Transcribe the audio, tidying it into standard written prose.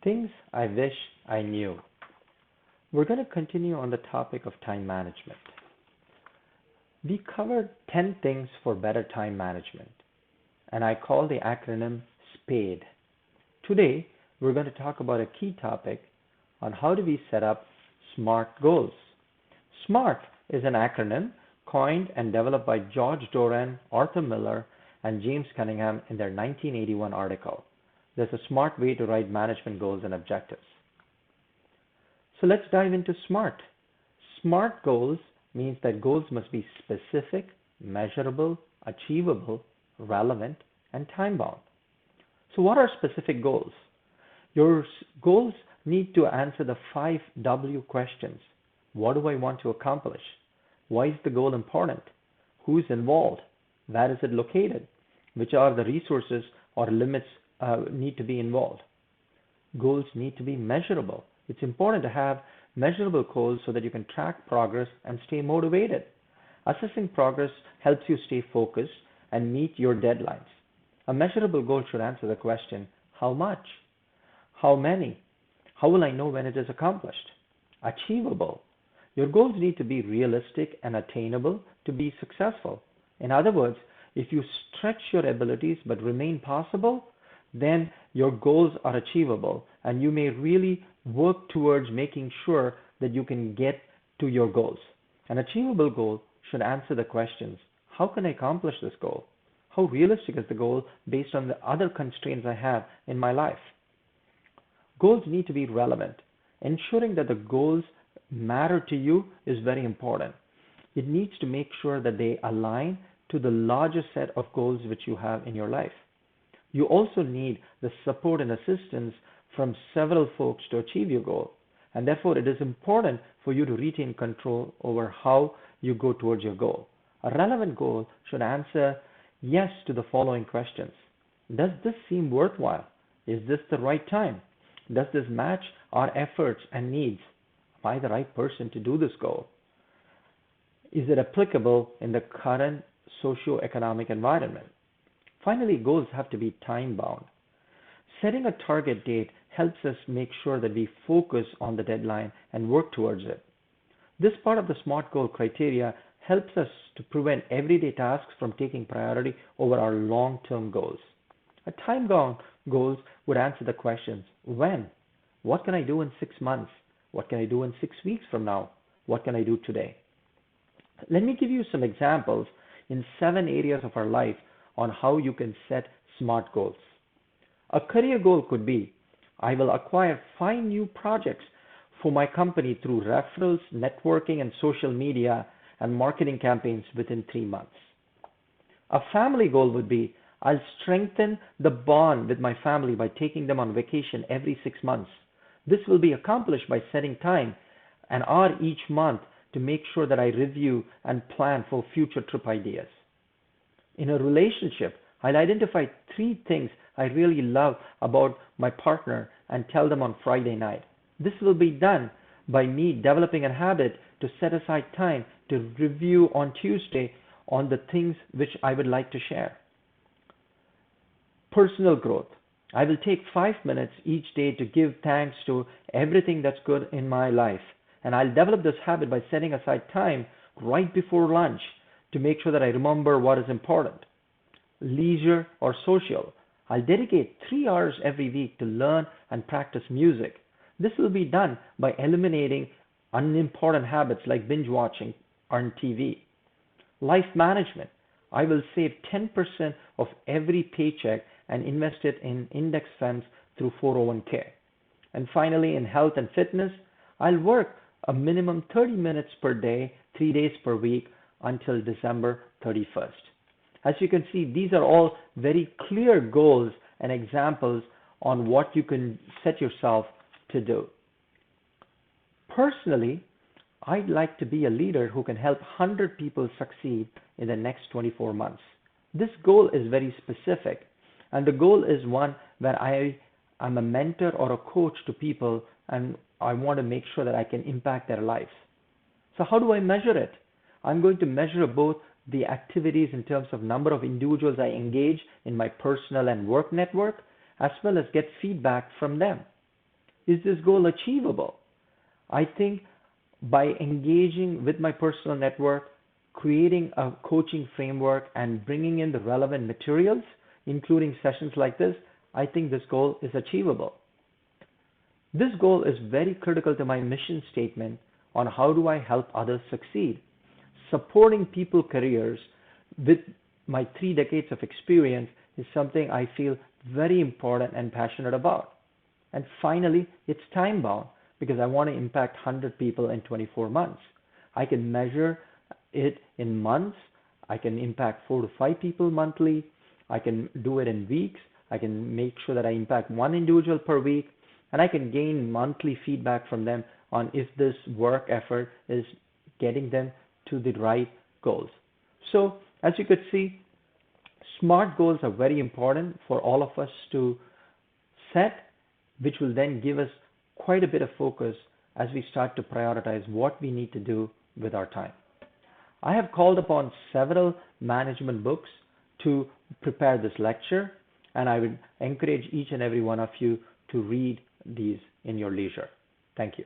Things I wish I knew. We're going to continue on the topic of time management. We covered 10 things for better time management, and I call the acronym SPADE. Today, we're going to talk about a key topic on how do we set up SMART goals. SMART is an acronym coined and developed by George Doran, Arthur Miller, and James Cunningham in their 1981 article. There's a smart way to write management goals and objectives. So let's dive into SMART. SMART goals means that goals must be specific, measurable, achievable, relevant, and time-bound. So what are specific goals? Your goals need to answer the 5 W questions. What do I want to accomplish? Why is the goal important? Who is involved? Where is it located? Which are the resources or limits need to be involved? Goals need to be measurable. It's important to have measurable goals so that you can track progress and stay motivated. Assessing progress helps you stay focused and meet your deadlines. A measurable goal should answer the question, how much? How many? How will I know when it is accomplished? Achievable. Your goals need to be realistic and attainable to be successful. In other words, if you stretch your abilities but remain possible, then your goals are achievable and you may really work towards making sure that you can get to your goals. An achievable goal should answer the questions, how can I accomplish this goal? How realistic is the goal based on the other constraints I have in my life? Goals need to be relevant. Ensuring that the goals matter to you is very important. It needs to make sure that they align to the larger set of goals which you have in your life. You also need the support and assistance from several folks to achieve your goal, and therefore it is important for you to retain control over how you go towards your goal. A relevant goal should answer yes to the following questions. Does this seem worthwhile? Is this the right time? Does this match our efforts and needs? Am I the right person to do this goal? Is it applicable in the current socio-economic environment? Finally, goals have to be time-bound. Setting a target date helps us make sure that we focus on the deadline and work towards it. This part of the SMART goal criteria helps us to prevent everyday tasks from taking priority over our long-term goals. A time-bound goals would answer the questions, when? What can I do in 6 months? What can I do in 6 weeks from now? What can I do today? Let me give you some examples in 7 areas of our life on how you can set SMART goals. A career goal could be, I will acquire 5 new projects for my company through referrals, networking, and social media and marketing campaigns within 3 months. A family goal would be, I'll strengthen the bond with my family by taking them on vacation every 6 months. This will be accomplished by setting time, an hour each month, to make sure that I review and plan for future trip ideas. In a relationship, I'll identify 3 things I really love about my partner and tell them on Friday night. This will be done by me developing a habit to set aside time to review on Tuesday on the things which I would like to share. Personal growth. I will take 5 minutes each day to give thanks to everything that's good in my life. And I'll develop this habit by setting aside time right before lunch to make sure that I remember what is important. Leisure or social. I'll dedicate 3 hours every week to learn and practice music. This will be done by eliminating unimportant habits like binge watching on TV. Life management. I will save 10% of every paycheck and invest it in index funds through 401k. And finally, in health and fitness, I'll work a minimum 30 minutes per day, 3 days per week until December 31st. As you can see, these are all very clear goals and examples on what you can set yourself to do. Personally, I'd like to be a leader who can help 100 people succeed in the next 24 months. This goal is very specific, and the goal is one where I am a mentor or a coach to people, and I want to make sure that I can impact their lives. So how do I measure it? I'm going to measure both the activities in terms of number of individuals I engage in my personal and work network, as well as get feedback from them. Is this goal achievable? I think by engaging with my personal network, creating a coaching framework, and bringing in the relevant materials, including sessions like this, I think this goal is achievable. This goal is very critical to my mission statement on how do I help others succeed. Supporting people careers with my 3 decades of experience is something I feel very important and passionate about. And finally, it's time bound because I want to impact 100 people in 24 months. I can measure it in months. I can impact 4 to 5 people monthly. I can do it in weeks. I can make sure that I impact one individual per week. And I can gain monthly feedback from them on if this work effort is getting them to the right goals. So, as you could see, SMART goals are very important for all of us to set, which will then give us quite a bit of focus as we start to prioritize what we need to do with our time. I have called upon several management books to prepare this lecture, and I would encourage each and every one of you to read these in your leisure. Thank you.